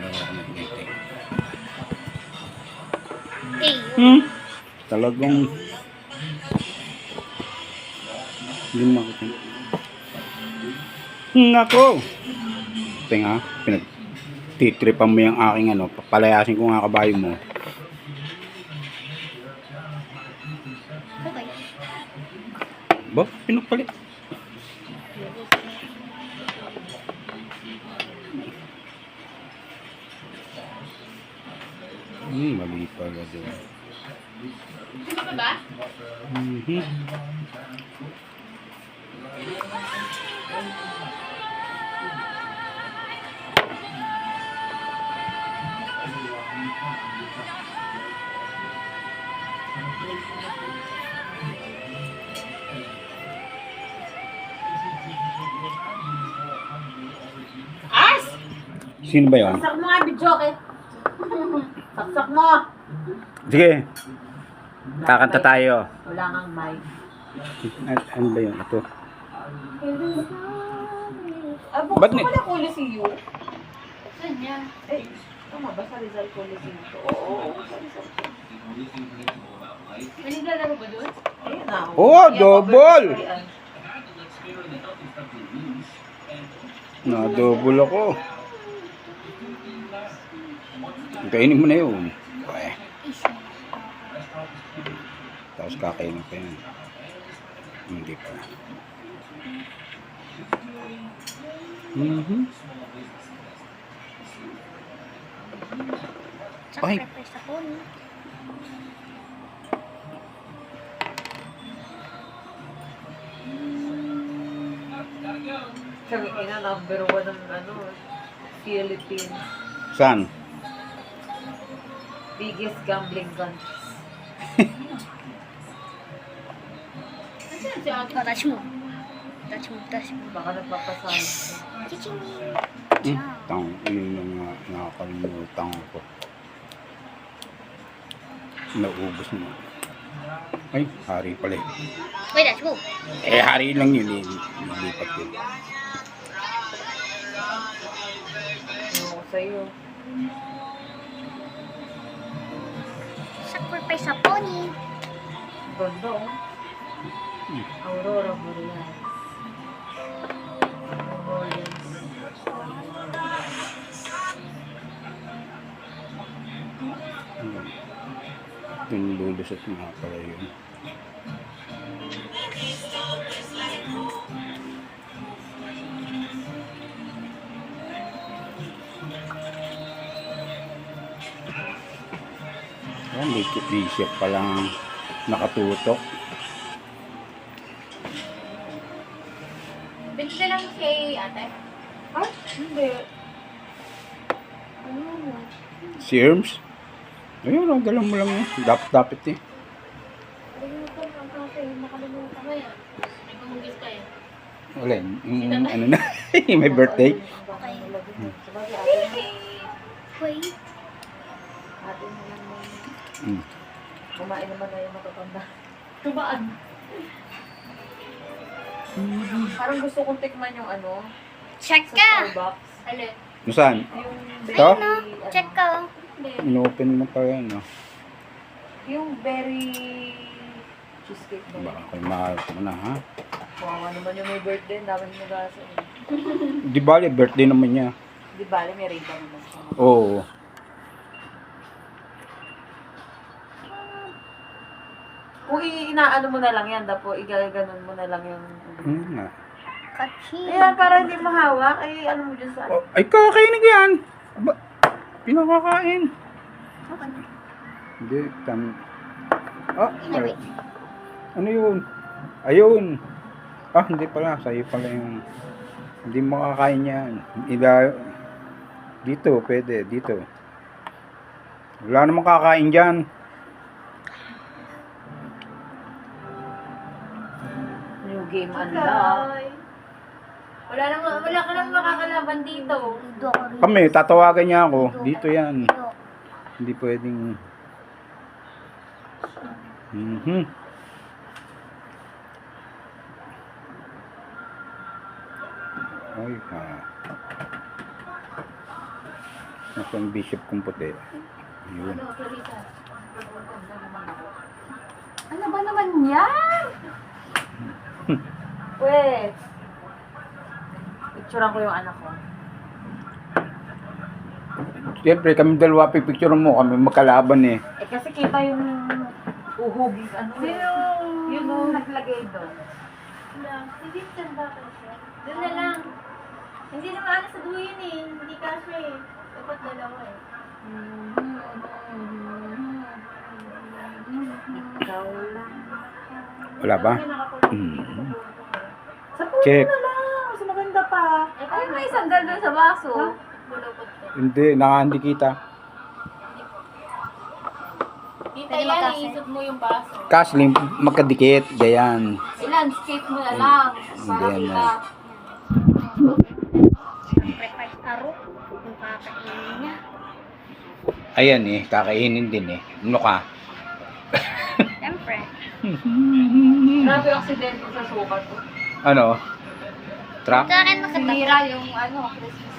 ako ng itik. Talagang hindi makita. Nako! Tinga, pinagtitripan mo yung aking ano, papalayasin ko nga kabayo mo. Okay. Ba, pinagpalit. Mali pala din. Sino pa ba? As! Sino ba yun? Saksak mo nga, Bidjoke. Saksak mo. Sige. Kakanta tayo. Wala kang mic. Ano ba yun? Ito. Ah, Ba't buksan ni- ko na Coliseum. Saan niya? Eh, tama ba sa Rizal Coliseum to? Oo, sa Rizal. May naglalaro ba doon? Ayun na. Oh, double! Na-double ako. Kainin mo na yun. Okay. Tapos kakainin pa yun. Hindi pa. Ay. Sacrifice ako, no? Sabi ina, number 1 ng ano, Philippines. Saan? Biggest gambling country. Nasaan si Ate? Oh, touch mo. Touch mo, touch mo. Baka nagpapasali siya. Chiching. Tang, yun yung nakakalimutan ko. Naubos mo. Ay, hari pala eh. Wait, touch mo. Eh, hari lang yun eh. Nilipat yun. Ano ko sa'yo? Sacrifice sa pony. Ganda oh. Aurora Borealis. Yung lulusot nga pala yun. May siya palang nakatutok. Bili na lang kay ate? Ha? Hindi. Ano mo? Si Herms? Ayun, dala mo lang yun. Dapat eh. Nakalimutan ang kafe. Nakalimutan ko yan. May pamugis ka eh. Wala, yung ano na, may birthday. Okay. Wait. Ate mo lang mo. Hmm. Kumain naman na yung matatanda. Tubaan. Parang gusto kong tikman yung ano, Check sa ka. Starbucks. Alin? Saan? Yung Ito? Check ka. Hindi. Inopen mo pa yan, no? Yung berry cheesecake ba? Baka kayo maharap mo na, ha? Kawawa naman yung may birthday. Dami nag-asa. Di bali, birthday naman niya. Di ba, may rate naman siya. Oo. Kung inaano mo na lang yan, dapo igaganon mo na lang yung... Nga. Kaching. Ayan, para hindi mahawak, ay ano mo dyan sa... Oh, ay, kakainin ko yan. Aba, pinakakain. Okay. Hindi, sorry. Ano yun? Ayun. Hindi pala. Sa'yo pala yung... Hindi makakain yan. Dito, pwede. Dito. Wala namang kakain dyan. New game unlock. Wala ka nang makakalaban dito. Ludo ko rin. Kami, tatawagan niya ako. Dito yan. Ludo. Hindi pwedeng... Ay, Nasa yung bishop kong puti. Yun. Ano, Clarissa? Ano ba naman yan? Wait. Picturean ko yung anak ko. Siyempre, kami dalawa pipicture mo. Kami magkalaban eh. Eh kasi kita yung uhog. Ano? Yun yung naglagay doon. Hindi dyan ba siya? Doon na lang. Hindi naman ano sa dulo yun eh. Hindi kasi eh. Dapat dalawa eh. Ikaw lang. Wala ba? Sa puno Check. na lang. Mas maganda pa. Ay, may sandal doon sa baso. Bulupot ko. Hindi, nakahandi kita. Kita yan, iisot mo yung baso. Kasling, magkadikit. Gayan. I-landscape mo na lang. Hindi Para na. kita. Siyempre, 5 araw. Kung kakainin niya. Ayan eh, kakainin din eh. Ano ka? Siyempre. Grabe yung aksidente sa sukat ko. Ano? Truck? Sa akin nakatira yung Christmas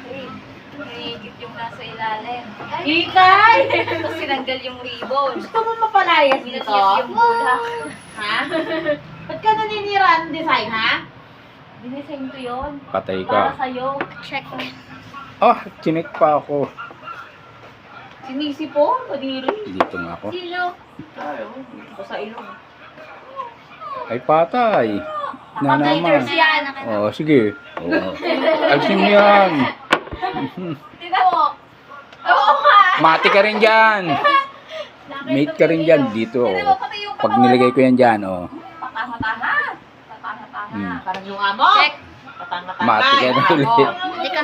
tree. Higit yung nasa ilalim. Ikay! Tapos sinanggal yung ribbon. Gusto mo mapalayas dito? Sinanggal yung bulak. Ha? Ba't ka naninira ang design, ha? Dinisign ko yun. Patay Para ka. sa'yo. Check mo. Oh, chinik pa ako. Sinisi po, kadiri. Dito nga ako. Sino? Ayaw, dito sa ilong. Ay, patay. Na naman. Haters yan. Oh, sige. Oh. Alsin mo yan. Tino mo. Oo nga. Mati ka rin dyan. Mate ka rin dyan. Dito. Tino Oh. mo pati yung Pag nilagay ko yan dyan, oh. patanga-tanga. Patanga-tanga. Hmm. Parang yung amo. Check. Patanga-tanga. Mati ka na ulit. Hindi ka.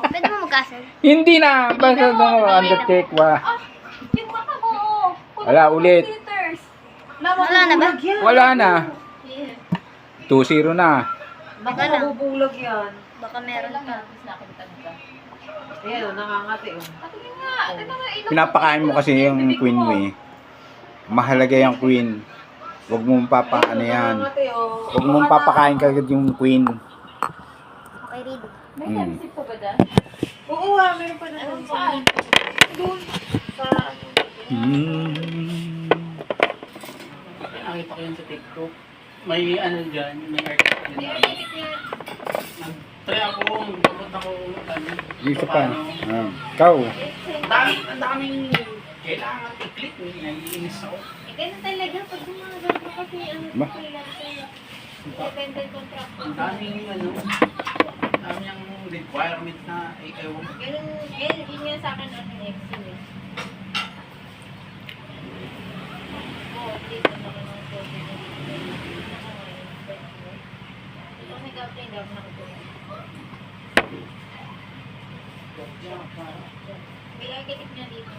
Pwede mo magkasal. Hindi na. Basta ano, undertake wa. Yung mata mo. Wala, ulit. Wala na ba? Wala na. 2-0 na. Baka Teka lang. mabubulag yan. Baka meron pa. Ayan, nangangati. Pinapakain mo kasi yung queen mo eh. Mahalaga yung queen. Huwag mo ano yan. Huwag mo papakain kagad yung queen. Okay, ready. May Hmm. naisip ko ba dyan? Oo, meron pa na doon. Saan? Doon. Sa... Nakita ko yun sa TikTok. May ano dyan, may article din na nag-try ako, magpapot ako, ano, Isa pa. Ikaw. ang daming kailangan i-click, naiinis ako. Kaya talaga pag gumagal mo kasi ano Ba? independent contractor. Ang daming ano, ang daming requirement na ewan ko. Yun nga sa akin ano Excel eh. Oo, dito na lang ang COVID. Ito may gawin daw na ko. May architect niya dito.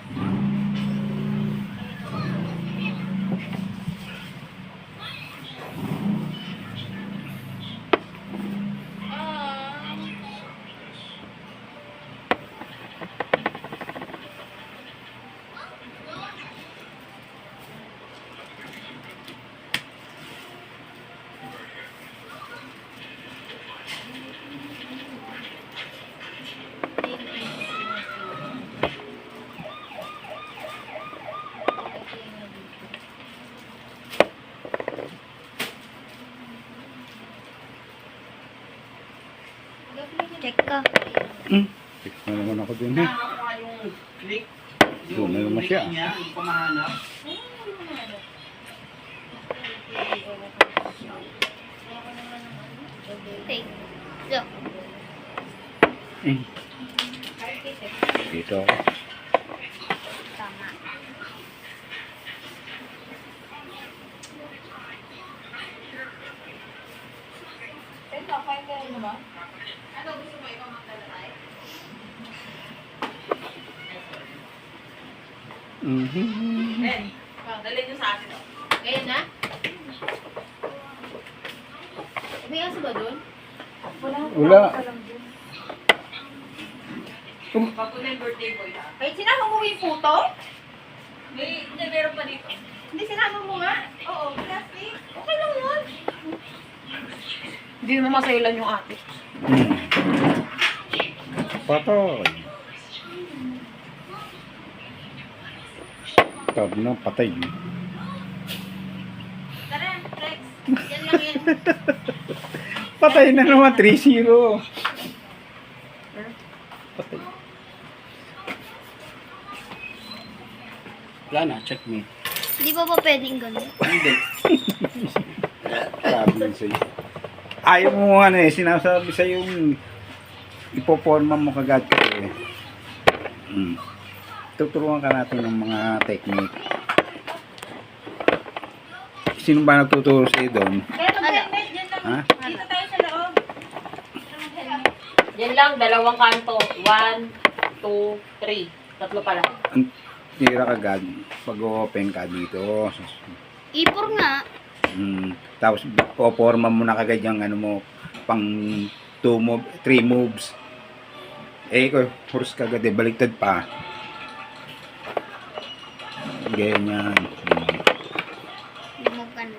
Check ka. Check na naman ako din eh. Nakakakuha yung click, Doon na naman siya. link niya, hindi ko mahanap. Take. Go. Dito ako. Tama. Mhm. Dalhin nyo sa akin. Ngayon na? May aso ba doon? Wala. Pag ko na yung birthday boy ha. Kahit sinama mo yung photo? Hindi, meron pa dito. Hindi sinama mo nga? Oo, plastic. Okay lang yun. Hindi naman masailan yung ate. Patay. Sabi na, patay. Tara, Rex. Yan lang yan. Patay na naman, 3-0. Patay. Wala na, checkmate. Di ba pa pwedeng gano'n? Hindi. Sabi sa'yo. Ayaw mo ano eh, sinasabi sa'yo yung ipoporma mo kagad ka eh. Tuturuan ka natin ng mga technique. Sino ba nagtuturo sa'yo doon? Kaya mag-helmet, dyan lang. Ha? Dito tayo sa loob. Yan lang, dalawang kanto. 1, 2, 3. Tatlo pala. Tira kagad pag open ka dito. Ipor nga. Tapos poporma mo na kagad yung ano mo pang 3 moves. Eh, horse kagad eh, baliktad pa. Ganyan. Lumog ka na.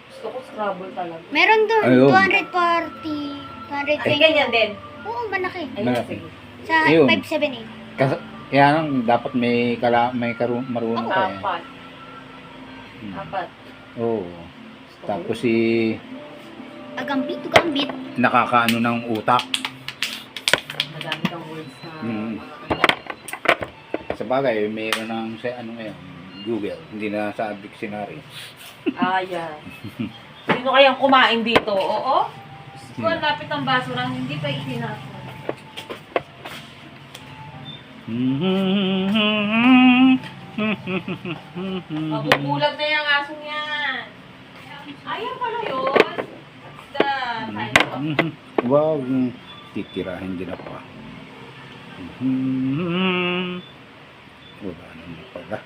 Gusto ko Scrabble talaga. Meron doon, Ayun. 240, Ay, 220. ganyan din. Oo, malaki. Ayun, Malaki. sige. Sa Ayun. 578. Kaya lang dapat may marunong ka eh. Apat. Apat. Oo. Tapos si Agambit. nakakaano ng utak. Madami kang words na Sa bagay, mayroon ng sa ano ngayon, Google, hindi na sa dictionary. Ayan. Sino kayang kumain dito? Oo? Kung ang lapit ng basurang, hindi pa itinapon. Mabubulag na yung asong yan. Ayan pala yun. Wag titirahin din ako. Wala naman pala.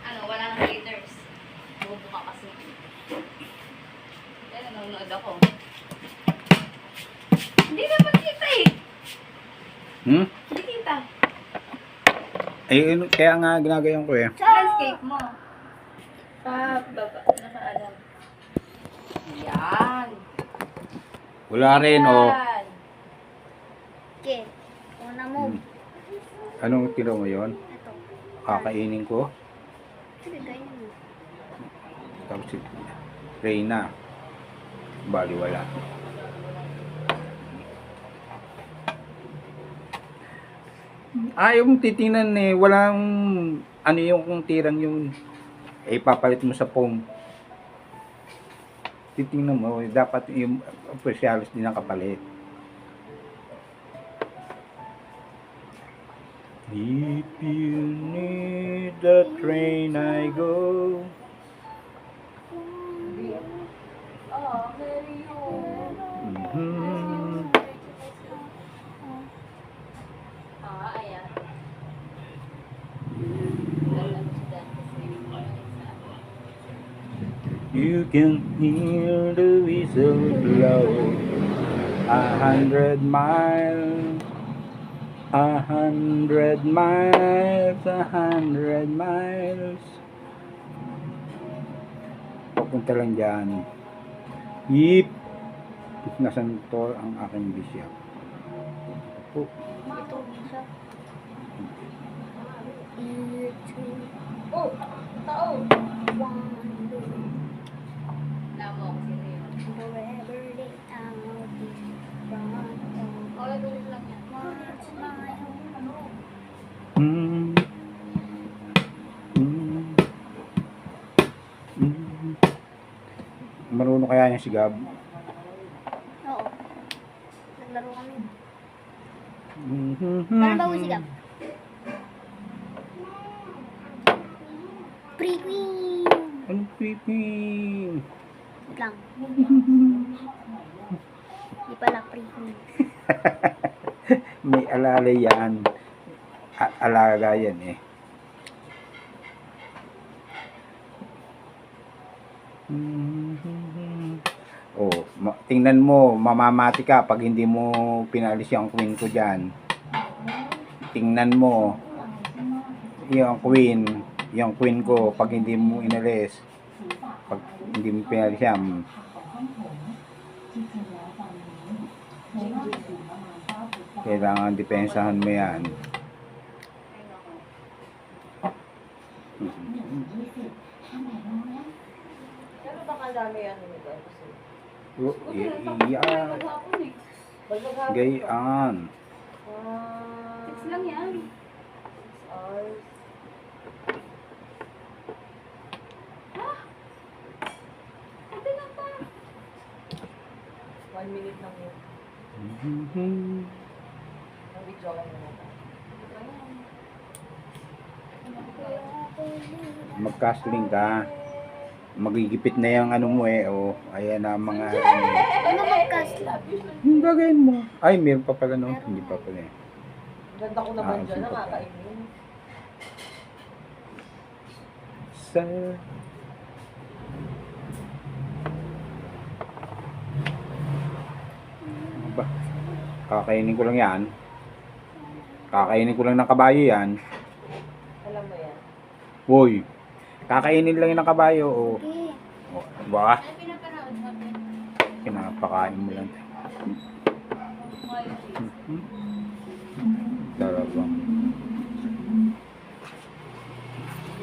Ano, wala nang haters. Bubuka kasi. Kaya nanonood ako. Hindi naman kita eh. Hindi kita. Ayun, kaya nga ginagayon ko eh. Sa landscape mo. Sa baba. Nakaalam. Yan. Wala rin oh. Yan. Okay. Una mo. Anong tira mo yon? Ito. Kakainin ko. Sige, ganyan mo. Tapos si Reyna. Bali wala. Ayaw mong titingnan eh. Walang ano yung kung tirang yun. Eh papalit mo sa foam. Titingnan mo. Dapat yung specialist din ang kapalit. If you need the train I go. Mhm. Ayan. You can hear the whistle blow 100 miles, 100 miles, 100 miles. Papunta lang dyan. Yip! Nasaan to ang aking bisya? Oh, Ito. Isa. Oh, tao. One, two. Alam mo kung sino yun. Forever they out in front of Oh, tuloy lang yan. what's my home. Mm. Mm. Mm. Marunong kaya niya si Gab? Oo. Naglaro kami. Mm-hmm. Paano ba usigap? Pre-queen! Anong creeping? Wait lang. Di pala pre-queen. May alalay yan. Alaga yan eh. Oh, tingnan mo, mamamati ka pag hindi mo pinalis yung queen ko dyan. Tingnan mo, yung queen ko, pag hindi mo inalis, pag hindi mo pinalis yan, kailangan depensahan mo yan. marami ano nito. Iyan. Maghapon eh. Maghapon. Gayaan. 6 lang yan. 6 hours. Pwede lang pa. 1 minute lang yun. Mag-video ka muna. Mag-castling ka. Magigipit na yung ano mo eh. O, ayan na mga... Ano mag-cast? Gagayin mo. Ay, meron pa pala no. Hindi pa pala eh. Ganda ko naman dyan, sige pa. nakakainin. Sir. Ano ba? Kakainin ko lang yan. Kakainin ko lang ng kabayo yan. Alam mo yan. Woy. Kakainin lang yung ng kabayo. O, Okay. o ba? Ano pinapanood mo, Ben? Kinapakain mo lang. Talagang.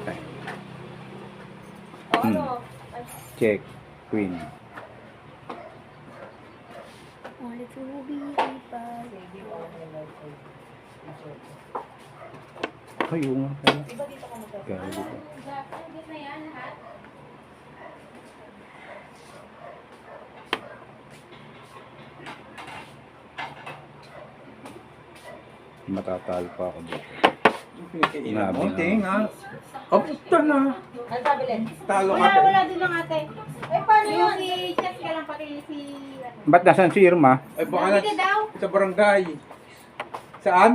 Ay, O ano? Ay, check. Queen. Only to be pa. baby, wala na yung live call. Ay, oo nga pala. Diba dito ka magkakaroon? Kaya dito. Git na yan lahat. Matatalo pa ako dito. Pinakailan mo, Grabe ting, ha? Kapusta na. Ano sabi, Len? Talo ka. Wala din lang ate. Eh, paano Yung yun? si Chef ka lang pati si... Ba't nasan si Irma? Ay, baka Dami ka daw. sa barangay. Saan?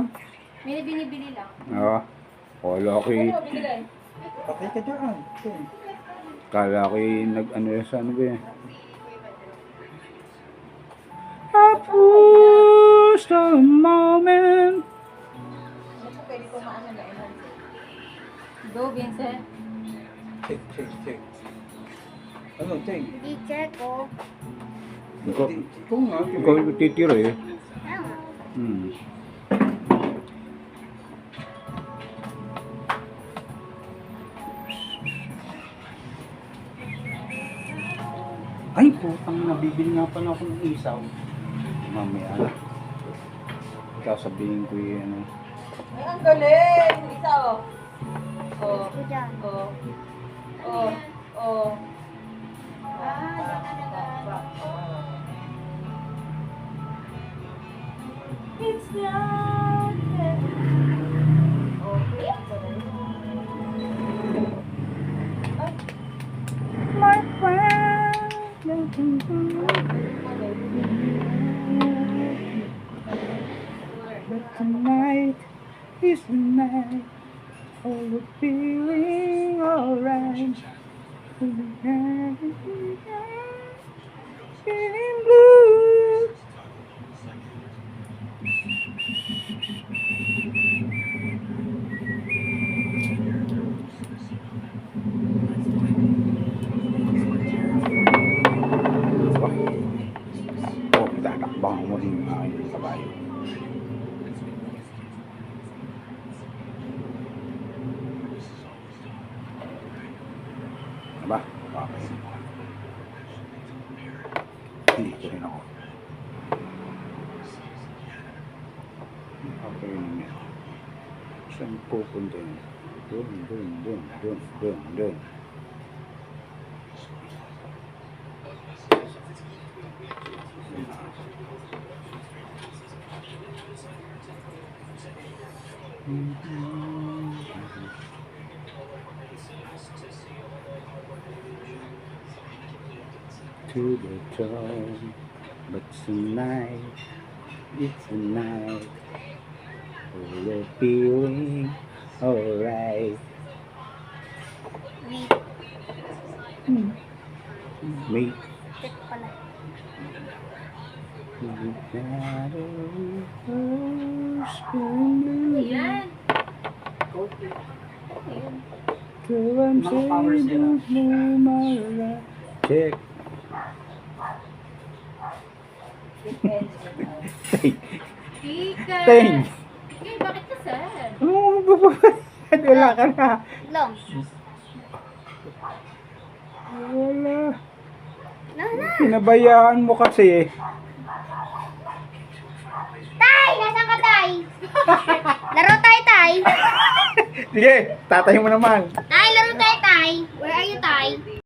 May binibili lang. Oo. Kala ko Ano, binili? Patay ka dyan. Ting. Kala ko nag-ano yun sa ano ba eh. Approach the moment. Ano po pwede ko maano na enhance? Go, Vincent. Check, check, check. Ano, ting? Hindi check ko. Ikaw nga. Ikaw yung titira eh. Tama. Hmm. Ay, putang nabibili nga pala ako ng isaw. Mamaya na. Sasabihin ko yung ano. Ay, ang galing! Isa, oh. Oh, Ito dyan. oh. Oh, oh. It's not fair. Okay. My friend. But tonight is the night. All the feeling alright. Feeling blue. Oh, tatakbang mo rin yung aking kabayo. Aba, okay. Hindi ko rin ako. Okay naman yan. Saan pupunta yun? Doon. To the top, but tonight, it's the night. Oh, we're feeling alright. Wait. Check pala. Yan. Mga powers nila. Check. Tika. Thanks. Eh, bakit ka sad? Ano mo ba? Wala ka na. Long. Wala. Pinabayaan mo kasi. Tay! Nasaan ka, Tay? Laro tayo, Tay. Sige, tatay mo naman. Tay,